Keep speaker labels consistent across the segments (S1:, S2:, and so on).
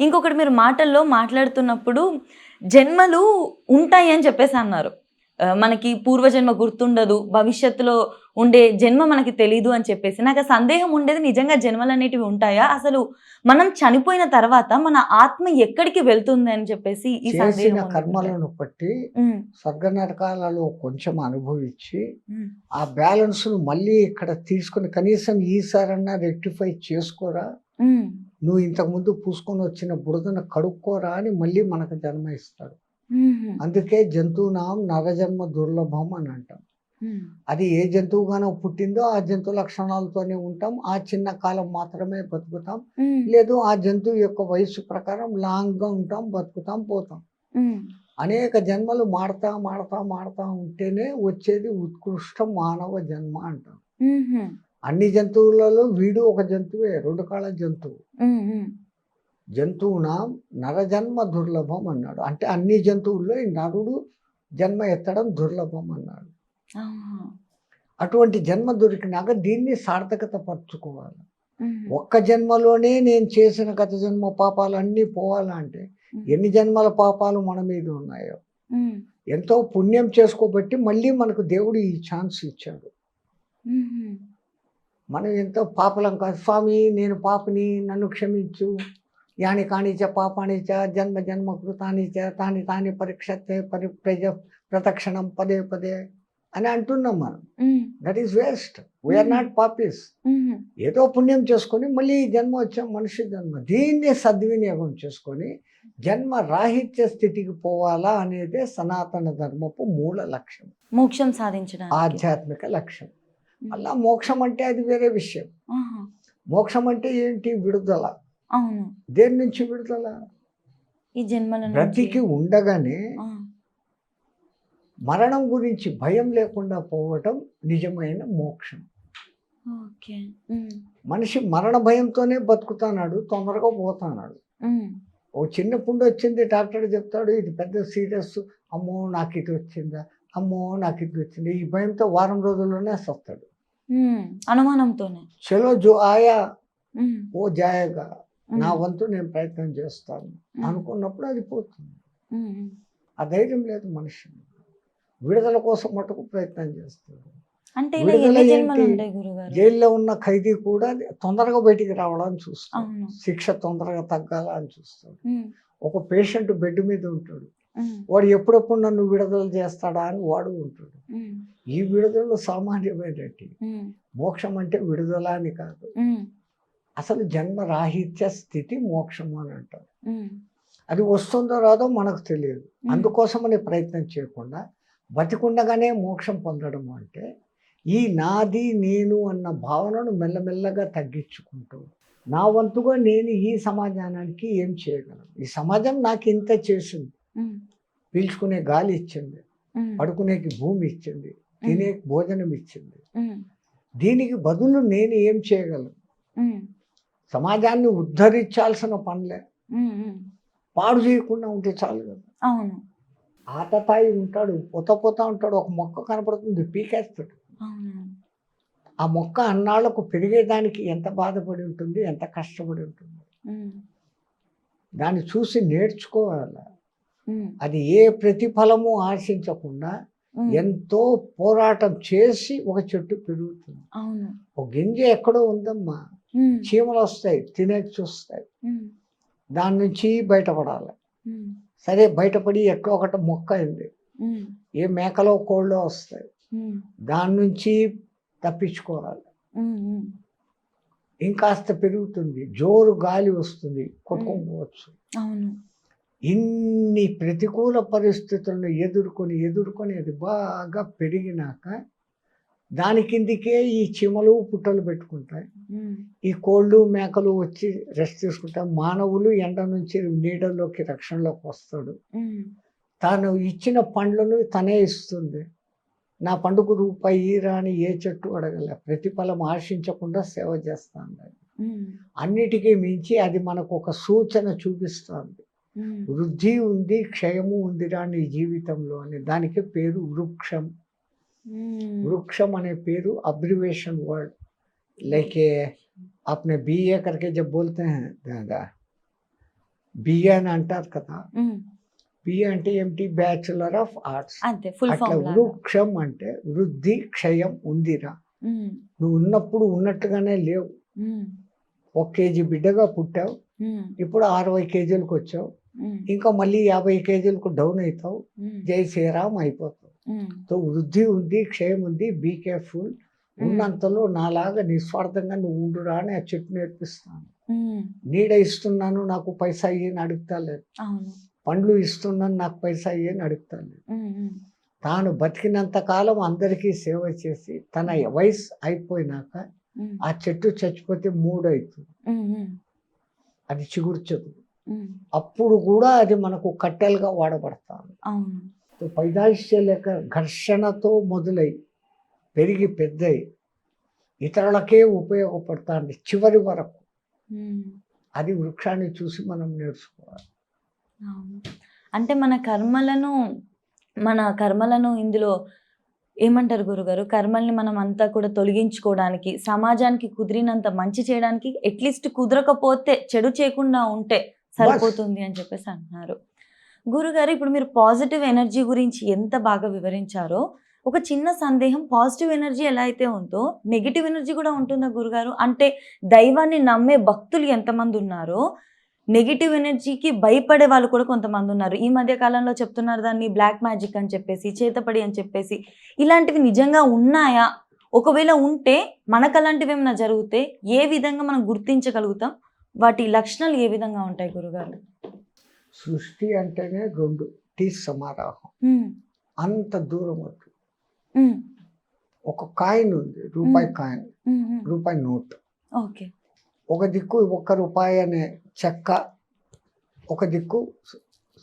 S1: ఇంకొకటి మీరు మాటల్లో మాట్లాడుతున్నప్పుడు జన్మలు ఉంటాయి అని చెప్పేసి అన్నారు. మనకి పూర్వజన్మ గుర్తుండదు. భవిష్యత్తులో ఉండే జన్మ మనకి తెలీదు అని చెప్పేసి. నాకు ఆ సందేహం ఉండేది నిజంగా జన్మలనేటివి ఉంటాయా? అసలు మనం చనిపోయిన తర్వాత మన ఆత్మ ఎక్కడికి వెళ్తుంది అని చెప్పేసి ఈ
S2: చేసిన
S1: సందేహం ఉంది గురుగారు.
S2: కర్మలను బట్టి
S1: హ్మ్.
S2: స్వర్గ నరకాలలో కొంచెం అనుభవించి
S1: హ్మ్.
S2: ఆ బ్యాలెన్స్‌ను మళ్ళీ ఇక్కడ తీసుకొని కనీసం ఈసారన్నా రెక్టిఫై చేసుకోరా,
S1: హ్మ్.
S2: నువ్వు ఇంతకుముందు పూసుకొనొచ్చిన బురదను కడుక్కోరా అని మళ్ళీ మనకు జన్మ ఇస్తాడు.
S1: హుహు.
S2: అందుకే జంతువునాం నరజన్మ దుర్లభం అని అంటాం.
S1: హ్మ్.
S2: అది ఏ జంతువుగానో పుట్టిందో ఆ జంతు లక్షణాలతోనే ఉంటాం. ఆ చిన్న కాలం మాత్రమే బతుకుతాం.
S1: హ్మ్.
S2: లేదు ఆ జంతువు యొక్క వయస్సు ప్రకారం లాంగ్‌గా ఉంటాం, బతుకుతాం, పోతాం.
S1: హ్మ్.
S2: అనేక జన్మలు మాడతా ఉంటేనే వచ్చేది ఉత్కృష్ట మానవ జన్మ అంటాం.
S1: హుహు.
S2: అన్ని జంతువులలో వీడు ఒక జంతువే, 2 కాళ్ళ జంతువు.
S1: హ్మ్. హ్మ్.
S2: జంతువునాం నరజన్మ దుర్లభం అన్నాడు. అంటే అన్ని జంతువుల్లో ఈ నరుడు జన్మ ఎత్తడం దుర్లభం అన్నాడు.
S1: ఆహా!
S2: అటువంటి జన్మ దొరికినాక దీన్ని సార్థకత పరుచుకోవాలి.
S1: హుహు.
S2: ఒక్క జన్మలోనే నేను చేసిన గత జన్మ పాపాలన్నీ పోవాలంటే
S1: హ్మ్.
S2: ఎన్ని జన్మల పాపాలు మన మీద ఉన్నాయో.
S1: హ్మ్.
S2: ఎంతో పుణ్యం చేసుకోబట్టి మళ్ళీ మనకు దేవుడు ఈ ఛాన్స్ ఇచ్చాడు.
S1: హుహు.
S2: మనం ఎంతో పాపలం కాదు, స్వామి నేను పాపిని నన్ను క్షమించు. యాని కానిచ పాపాని చ జన్మ జన్మ కృతాని చ తాని తాని పరీక్షతే ప్రదక్షిణం పదే పదే అని అంటున్నాం మనం.
S1: హ్మ్.
S2: That is waste. వీఆర్
S1: హుహు.
S2: నాట్ పాపీస్.
S1: హుహు.
S2: ఏదో పుణ్యం చేసుకొని మళ్ళీ ఈ జన్మ వచ్చాం, మనిషి జన్మ. దీన్ని సద్వినియోగం చేసుకొని జన్మ రాహిత్య స్థితికి పోవాలా అనేదే సనాతన ధర్మపు మూల లక్ష్యం,
S1: మోక్షం సాధించడానికి.
S2: ఆధ్యాత్మిక లక్ష్యం.
S1: హ్మ్.
S2: అలా మోక్షం అంటే అది వేరే విషయం.
S1: ఆహా!
S2: మోక్షం అంటే ఏంటి? విడుదల.
S1: అవును.
S2: దేని నుంచి విడుదల?
S1: ఈ జన్మల నుంచి.
S2: బ్రతికి ఉండగానే
S1: ఆ!
S2: మరణం గురించి భయం లేకుండా పోవటం నిజమైన మోక్షం.
S1: ఓకే. హ్మ్.
S2: మనిషి మరణ భయంతోనే బతుకుతున్నాడు, తొందరగా పోతున్నాడు.
S1: హ్మ్.
S2: ఓ చిన్న పుండు వచ్చింది, డాక్టర్ చెప్తాడు ఇది పెద్ద సీరియస్. అమ్మో నాకు ఇది వచ్చిందా, అమ్మో నాకు ఇది వచ్చింది, ఈ భయంతో వారం రోజుల్లోనే సస్తాడు.
S1: హ్మ్. అనుమానంతోనే.
S2: చలో జో ఆయా
S1: హ్మ్.
S2: ఓ జాయేగా, నా
S1: హ్మ్.
S2: వంతు నేను ప్రయత్నం చేస్తాను
S1: హ్మ్.
S2: అనుకున్నప్పుడు అది పోతుంది.
S1: హ్మ్. హ్మ్.
S2: ఆ ధైర్యం లేదు మనిషి. విడుదల కోసం మటుకు ప్రయత్నం చేస్తాడు.
S1: అంటే ఇలా
S2: విడుదల
S1: ఎన్ని
S2: ఏంటి?
S1: జన్మలుంటాయి గురుగారు?
S2: జైల్లో ఉన్న ఖైదీ కూడా తొందరగా బయటికి రావడానికి చూస్తాడు.
S1: అవును.
S2: శిక్ష తొందరగా తగ్గాల అని చూస్తాడు.
S1: హ్మ్.
S2: ఒక పేషెంట్ బెడ్ మీద ఉంటాడు.
S1: హ్మ్.
S2: వాడు ఎప్పుడెప్పుడు నన్ను విడుదల చేస్తాడా అని వాడు ఉంటాడు.
S1: హ్మ్.
S2: ఈ విడుదల సామాన్యమైనటి.
S1: హ్మ్.
S2: మోక్షం అంటే విడుదల అని కాదు.
S1: హ్మ్.
S2: అసలు జన్మ రాహిత్య స్థితి మోక్షము అని అంటారు.
S1: హ్మ్.
S2: అది వస్తుందో రాదో మనకు తెలియదు.
S1: హ్మ్.
S2: అందుకోసమని ప్రయత్నం చేయకుండా బతికుండగానే మోక్షం పొందడం అంటే ఈ నాది నేను అన్న భావనను మెల్లమెల్లగా తగ్గించుకుంటూ నా వంతుగా నేను ఈ సమాజానికి ఏం చేయగలను, ఈ సమాజం నాకు ఇంత చేసింది,
S1: హ్మ్.
S2: పీల్చుకునే గాలి ఇచ్చింది,
S1: హ్మ్.
S2: పడుకునేకి భూమి ఇచ్చింది, తినే భోజనం ఇచ్చింది,
S1: హ్మ్.
S2: దీనికి బదులు నేను ఏం చేయగలను?
S1: హ్మ్.
S2: సమాజాన్ని ఉద్ధరించాల్సిన పనిలే,
S1: హ్మ్. హ్మ్.
S2: పాడు చేయకుండా ఉంటే చాలు కదా.
S1: అవును.
S2: ఆతతాయి ఉంటాడు, పోతా ఉంటాడు, ఒక మొక్క కనపడుతుంది పీకేస్తాడు.
S1: అవునవును.
S2: ఆ మొక్క అన్నాళ్లకు పెరిగేదానికి ఎంత బాధపడి ఉంటుంది, ఎంత కష్టపడి ఉంటుంది.
S1: హ్మ్.
S2: దాన్ని చూసి నేర్చుకోవాలి.
S1: హ్మ్.
S2: అది ఏ ప్రతిఫలము ఆశించకుండా
S1: హ్మ్.
S2: ఎంతో పోరాటం చేసి ఒక చెట్టు పెరుగుతుంది.
S1: అవును.
S2: ఒక గింజ ఎక్కడో ఉందమ్మా,
S1: హ్మ్.
S2: చీమలు వస్తాయి తినేకి చూస్తాయి,
S1: హ్మ్.
S2: దాని నుంచి బయటపడాలి.
S1: హ్మ్.
S2: సరే బయటపడి ఎక్కడో ఒకటి మొక్క అయింది,
S1: హ్మ్.
S2: ఏ మేకలో కోళ్ళో వస్తాయి,
S1: హ్మ్.
S2: దాని నుంచి తప్పించుకోవాలి.
S1: హ్మ్. హ్మ్.
S2: ఇంకాస్త పెరుగుతుంది, జోరు గాలి వస్తుంది,
S1: హ్మ్.
S2: కొట్టుకొని పోవచ్చు.
S1: అవును.
S2: ఇన్ని ప్రతికూల పరిస్థితులను ఎదుర్కొని అది బాగా పెరిగినాక దాని కిందికే ఈ చీమలు పుట్టలు పెట్టుకుంటాయి.
S1: హ్మ్.
S2: ఈ కోళ్ళు మేకలు వచ్చి రెస్ట్ తీసుకుంటాయి. మానవులు ఎండ నుంచి నీడలోకి రక్షణలోకి వస్తాడు.
S1: హ్మ్.
S2: తాను ఇచ్చిన పండ్లను తనే ఇస్తుంది. నా పండుగ రూపాయి ఈరా అని ఏ చెట్టు అడగల, ప్రతిఫలం ఆశించకుండా సేవ చేస్తాను.
S1: హ్మ్.
S2: అన్నిటికీ మించి అది మనకు ఒక సూచన చూపిస్తుంది.
S1: హ్మ్.
S2: వృద్ధి ఉంది, క్షయము ఉందిరా నీ జీవితంలో అని. దానికి పేరు వృక్షం.
S1: హ్మ్.
S2: वृक्षम अने पेरू अब्रिवेशन वर्ड, लाइक आपने बीए करके जब बोलते हैं दादा, బిఏ అని అంటారు కదా,
S1: ఉమ్.
S2: బిఏ అంటే ఏమిటి? Bachelor of arts.
S1: అంతే ఫుల్
S2: అట్లా
S1: ఫామ్ లాగా.
S2: వృక్షం అంటే వృద్ధి క్షయం ఉందిరా.
S1: ఉమ్.
S2: నువ్వు ఉన్నప్పుడు ఉన్నట్టుగానే లేవు.
S1: ఉమ్.
S2: 1 కేజీ బిడ్డగా పుట్టావు,
S1: ఉమ్.
S2: ఇప్పుడు 60 కేజీలకు వచ్చావు,
S1: ఉమ్.
S2: ఇంకా మళ్ళీ 50 కేజీలకు డౌన్ అవుతావు,
S1: ఉమ్.
S2: జై శ్రీరామ్ అయిపోతావు.
S1: ఉమ్.
S2: సో వృద్ధి ఉంది, క్షయం ఉంది, బీ కేర్ఫుల్. ఉన్నంతలో నాలాగా నిస్వార్థంగా నువ్వు ఉండురా అని ఆ చెట్టు నేర్పిస్తాను.
S1: ఉమ్.
S2: నీడ ఇస్తున్నాను, నాకు పైసా అయ్యని అడుగుతా లేదు.
S1: అవును.
S2: పండ్లు ఇస్తున్నాను, నాకు పైసా అయ్యని అడుగుతా లేదు.
S1: ఉమ్. ఉమ్.
S2: తాను బతికినంత కాలం అందరికీ సేవ చేసి తన వయసు అయిపోయినాక
S1: ఉమ్.
S2: ఆ చెట్టు చచ్చిపోతే 3 అవుతుంది,
S1: ఉమ్. ఉమ్.
S2: అది చిగుర్చదు.
S1: ఉమ్.
S2: అప్పుడు కూడా అది మనకు కట్టెలుగా వాడబడతాను.
S1: అవును.
S2: పైదాయిష్య లేక ఘర్షణతో మొదలై పెరిగి పెద్దయి ఇతరులకే ఉపయోగపడుతుంది చివరి వరకు.
S1: ఉమ్.
S2: అది వృక్షాన్ని చూసి మనం నేర్చుకోవాలి.
S1: అవును. అంటే మన కర్మలను ఇందులో ఏమంటారు గురుగారు, కర్మల్ని మనం అంతా కూడా తొలగించుకోవడానికి, సమాజానికి కుదిరినంత మంచి చేయడానికి, అట్లీస్ట్ కుదరకపోతే చెడు చేయకుండా ఉంటే సరిపోతుంది అని చెప్పేసి అంటున్నారు. గురుగారు, ఇప్పుడు మీరు పాజిటివ్ ఎనర్జీ గురించి ఎంత బాగా వివరించారో, ఒక చిన్న సందేహం, పాజిటివ్ ఎనర్జీ ఎలా అయితే ఉందో నెగిటివ్ ఎనర్జీ కూడా ఉంటుందా గురుగారు? అంటే దైవాన్ని నమ్మే భక్తులు ఎంతమంది ఉన్నారో నెగిటివ్ ఎనర్జీకి భయపడే వాళ్ళు కూడా కొంతమంది ఉన్నారు. ఈ మధ్య కాలంలో చెప్తున్నారు దాన్ని బ్లాక్ మ్యాజిక్ అని చెప్పేసి, చేతపడి అని చెప్పేసి. ఇలాంటివి నిజంగా ఉన్నాయా? ఒకవేళ ఉంటే మనకు అలాంటివి ఏమైనా జరిగితే ఏ విధంగా మనం గుర్తించగలుగుతాం? వాటి లక్షణాలు ఏ విధంగా ఉంటాయి గురుగారు?
S2: సృష్టి అంటేనే 2 టీ సమారాహం. అంత దూరం వద్దు. ఒక కాయిన్ ఉంది, రూపాయి కాయిన్, రూపాయి నోట్.
S1: ఓకే.
S2: ఒక దిక్కు 1 రూపాయి అనే చెక్క, ఒక దిక్కు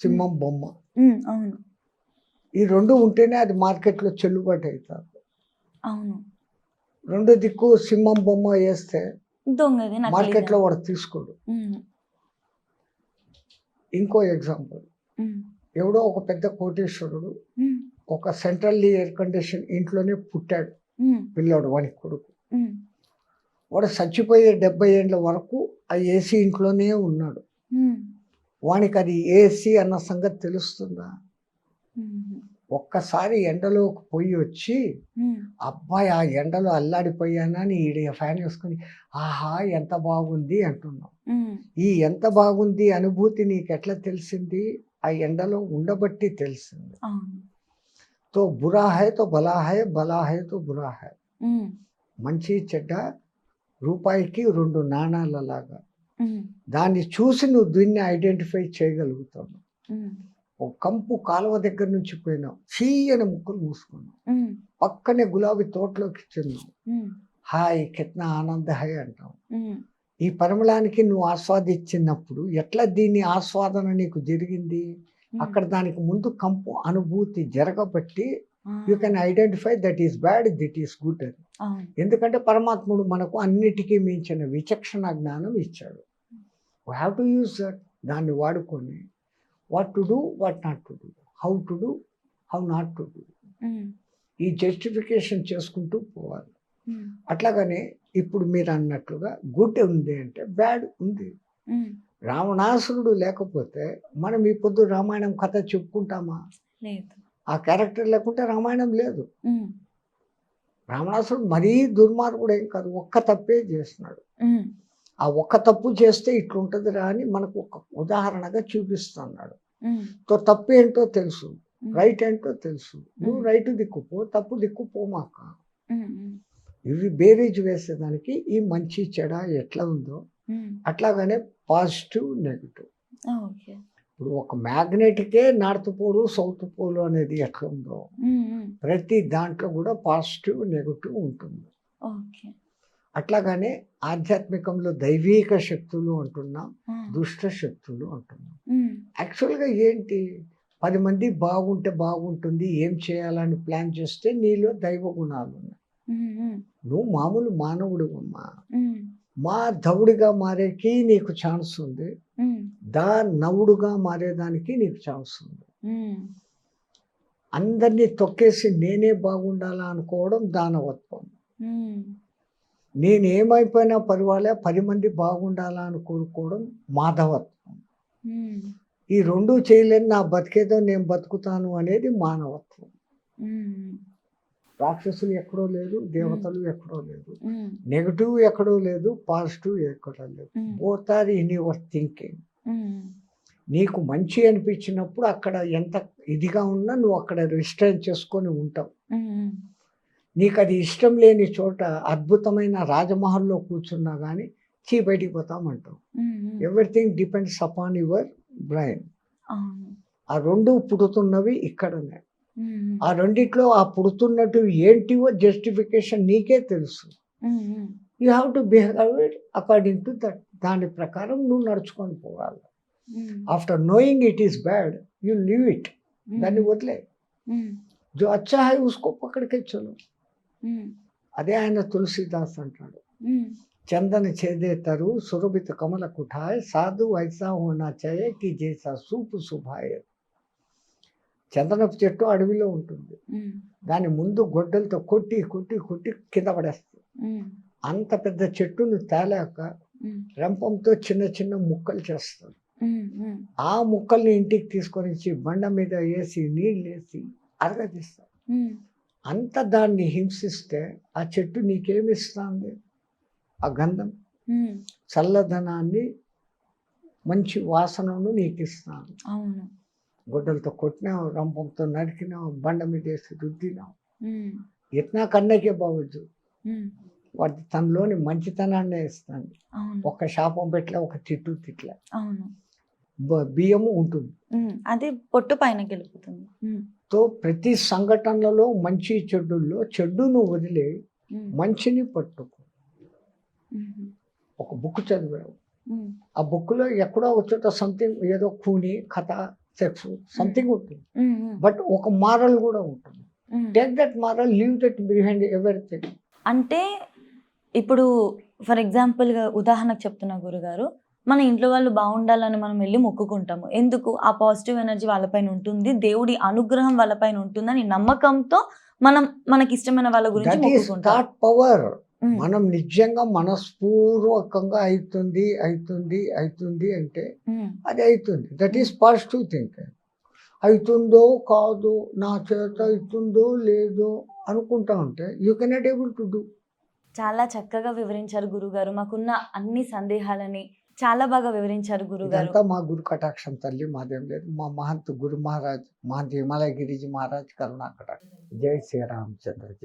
S2: సింహం బొమ్మ.
S1: అవును.
S2: ఈ 2 ఉంటేనే అది మార్కెట్లో చెల్లుబాటు అవుతుంది.
S1: అవును.
S2: 2 దిక్కు సింహం బొమ్మ వేస్తే
S1: దొంగది
S2: మార్కెట్లో వాడు తీసుకోడు. ఇంకో ఎగ్జాంపుల్, ఎవడో ఒక పెద్ద కోటీశ్వరుడు ఒక సెంట్రల్ ఎయిర్ కండిషన్ ఇంట్లోనే పుట్టాడు పిల్లోడు, వానికి కొడుకు. వాడు చచ్చిపోయే 70 ఏళ్ళ వరకు ఆ ఏసీ ఇంట్లోనే ఉన్నాడు. వానికి అది ఏసీ అన్న సంగతి తెలుస్తుందా? ఒక్కసారి ఎండలోకి పోయి వచ్చి అబ్బాయి ఆ ఎండలో అల్లాడిపోయానని ఈడ ఫ్యాన్ వేసుకొని ఆహా ఎంత బాగుంది అంటున్నాం. ఈ ఎంత బాగుంది అనుభూతి నీకు ఎట్లా తెలిసింది? ఆ ఎండలో ఉండబట్టి తెలిసింది. తో బురా హై తో బలా హై, బలా హై తో బురా హై. మంచి చెడ్డ రూపాయికి 2 నాణాలలాగా. దాన్ని చూసి నువ్వు దీన్ని ఐడెంటిఫై చేయగలుగుతావు. ఒక కంపు కాలువ దగ్గర నుంచి పోయినావు, చీయని ముక్కులు మూసుకున్నావు, పక్కనే గులాబీ తోటలోకి చెందావు, హాయ్ కిత్నా ఆనంద హై అంటావు. ఈ పరిమళానికి నువ్వు ఆస్వాదించినప్పుడు ఎట్లా దీని ఆస్వాదన నీకు జరిగింది? అక్కడ దానికి ముందు కంపు అనుభూతి జరగబట్టి you can identify that is bad, that is good అని. ఎందుకంటే పరమాత్ముడు మనకు అన్నిటికీ మించిన విచక్షణ జ్ఞానం ఇచ్చాడు. We have to use that. దాన్ని వాడుకొని what to do, what not to do, how to do, how not to do, ఈ జస్టిఫికేషన్ చేసుకుంటూ పోవాలి. అట్లాగనే ఇప్పుడు మీరు అన్నట్లుగా గుడ్ ఉంది అంటే బ్యాడ్ ఉంది. రావణాసురుడు లేకపోతే మనం ఈ పొద్దు రామాయణం కథ చెప్పుకుంటామా? ఆ క్యారెక్టర్ లేకుంటే రామాయణం లేదు. రావణాసురుడు మరీ దుర్మార్గుడు ఏం కాదు, ఒక్క తప్పే చేస్తున్నాడు. ఆ ఒక్క తప్పు చేస్తే ఇట్లుంటది రా అని మనకు ఒక ఉదాహరణగా చూపిస్తున్నాడు. తో తప్పు ఏంటో తెలుసు, రైట్ ఏంటో తెలుసు. నువ్వు రైట్ దిక్కుపో, తప్పు దిక్కుపో మాక. ఇవి బేరీజ్ వేసేదానికి ఈ మంచి చెడ ఎట్లా ఉందో అట్లాగానే పాజిటివ్ నెగిటివ్. ఇప్పుడు ఒక మ్యాగ్నెటికే నార్త్ పోలు సౌత్ పోలు అనేది ఎట్లా ఉందో ప్రతి దాంట్లో కూడా పాజిటివ్ నెగిటివ్ ఉంటుంది. అట్లాగానే ఆధ్యాత్మికంలో దైవీక శక్తులు అంటున్నాం, దుష్ట శక్తులు అంటున్నాం. యాక్చువల్గా ఏంటి, 10 మంది బాగుంటే బాగుంటుంది, ఏం చేయాలని ప్లాన్ చేస్తే నీలో దైవ గుణాలు ఉన్నాయి. నువ్వు మామూలు మానవుడు అమ్మా, మా ధవుడిగా మారేకి నీకు ఛాన్స్ ఉంది, దా నవుడుగా మారేదానికి నీకు ఛాన్స్ ఉంది. అందరినీ తొక్కేసి నేనే బాగుండాలా అనుకోవడం దానవత్వం. నేనేమైపోయినా పర్వాలే 10 మంది బాగుండాలా అని కోరుకోవడం మాధవత్వం.
S1: ఉమ్,
S2: ఈ రెండు చేయలేని నా బతికేదో నేను బతుకుతాను అనేది మానవత్వం.
S1: ఉమ్,
S2: రాక్షసులు ఎక్కడో లేదు, దేవతలు ఎక్కడో లేదు,
S1: ఉమ్,
S2: నెగటివ్ ఎక్కడో లేదు, పాజిటివ్ ఎక్కడో లేదు.
S1: Um,
S2: both are in your thinking.
S1: ఉమ్,
S2: నీకు మంచి అనిపించినప్పుడు అక్కడ ఎంత ఇదిగా ఉన్నా నువ్వు అక్కడ రిస్ట్రైన్ చేసుకొని ఉంటావు.
S1: ఉమ్,
S2: నీకు అది ఇష్టం లేని చోట అద్భుతమైన రాజమహల్లో కూర్చున్నా కానీ బయటికి పోతామంటావు.
S1: Um,
S2: everything depends upon your brain.
S1: అవును.
S2: ఆ రెండు పుడుతున్నవి ఇక్కడనే.
S1: ఉమ్,
S2: ఆ రెండిట్లో ఆ పుడుతున్నట్టు ఏంటివో జస్టిఫికేషన్ నీకే తెలుసు.
S1: Um, um,
S2: you have to behave it according to that. దాని ప్రకారం నువ్వు నడుచుకొని పోవాలి.
S1: Um,
S2: after knowing it is bad you leave it.
S1: ఉమ్,
S2: దాన్ని వదిలే.
S1: ఉమ్,
S2: जो अच्छा है उसको पकड़ के चलो.
S1: ఉమ్,
S2: అదే ఆయన తులసిదాస్ అంటాడు,
S1: ఉమ్,
S2: చందన ఛేదే తరు సురభిత కమల కుఠాయ్ సాధు ఐసా హోనా చాయే కి జైసా సూపు సుభాయ్. చందనపు చెట్టు అడవిలో ఉంటుంది,
S1: ఉమ్,
S2: దాని ముందు గొడ్డలతో కొట్టి కొట్టి కొట్టి కింద పడేస్తుంది.
S1: ఉమ్,
S2: అంత పెద్ద చెట్టును తేలాక
S1: ఉమ్,
S2: రంపంతో చిన్న చిన్న ముక్కలు చేస్తారు.
S1: ఉమ్, ఉమ్,
S2: ఆ ముక్కల్ని ఇంటికి తీసుకొని వచ్చి బండ మీద వేసి నీళ్ళు వేసి అరగదీస్తారు.
S1: ఉమ్,
S2: అంత దాన్ని హింసిస్తే ఆ చెట్టు నీకేమిస్తుంది? ఆ గంధం,
S1: ఉమ్,
S2: చల్లదనాన్ని, మంచి వాసనను నీకు ఇస్తాను.
S1: అవును.
S2: గొడ్డలతో కొట్టినావు, రంపంతో నరికినావు, బండ మీద వేసి రుద్దినావు,
S1: ఉమ్,
S2: ఎట్నా కన్నకే బావచ్చు.
S1: ఉమ్,
S2: వాటి తనలోని మంచితనాన్నే ఇస్తాను.
S1: అవును.
S2: ఒక శాపం పెట్లే, ఒక తిట్ల
S1: అవును.
S2: బియ్యము ఉంటుంది.
S1: ఉమ్, అది పొట్టు పైన గెలుపుతుంది. ఉమ్,
S2: తో ప్రతి సంఘటనలలో మంచి చెడుల్లో చెడును వదిలే
S1: ఉమ్,
S2: మంచిని పట్టుకో.
S1: ఉమ్,
S2: ఒక బుక్ చదివావు,
S1: ఉమ్,
S2: ఆ బుక్లో ఎక్కడో ఒక చోట సంథింగ్ ఏదో కూని కథ సెక్స్ సంథింగ్ ఉంటుంది,
S1: ఉమ్, ఉమ్,
S2: బట్ ఒక మారల్ కూడా ఉంటుంది.
S1: Um.
S2: Take that moral, leave that behind everything.
S1: అంటే ఇప్పుడు ఫర్ ఎగ్జాంపుల్గా ఉదాహరణకు చెప్తున్నా గురుగారు, మన ఇంట్లో వాళ్ళు బాగుండాలని మనం వెళ్ళి మొక్కుకుంటాము. ఎందుకు? ఆ పాజిటివ్ ఎనర్జీ వాళ్ళపైన ఉంటుంది, దేవుడి అనుగ్రహం వాళ్ళపైన ఉంటుందని నమ్మకంతో మనం మనకి ఇష్టమైన వాళ్ళ గురించి
S2: దట్ ఈస్
S1: మొక్కుకుంటాం.
S2: Thought power.
S1: ఉమ్,
S2: మనం నిజంగా మనస్పూర్వకంగా అవుతుంది అవుతుంది అవుతుంది అంటే
S1: ఉమ్,
S2: అది అవుతుంది. That is positive thinking. అవుతుందో కాదో, నా చేత అవుతుందో లేదో అనుకుంటా ఉంటే you cannot able to do.
S1: చాలా చక్కగా వివరించారు గురుగారు. మాకున్న అన్ని సందేహాలని చాలా బాగా వివరించారు గురుగారు.
S2: ఇదంతా మా గురు కటాక్షం తల్లి, మాదేం లేదు. మా మహంత్ గురు మహారాజ్, మహంత్ హిమాలయ గిరిజీ మహారాజ్ కరుణా కటాక్షం. జై శ్రీరామచంద్రజీ.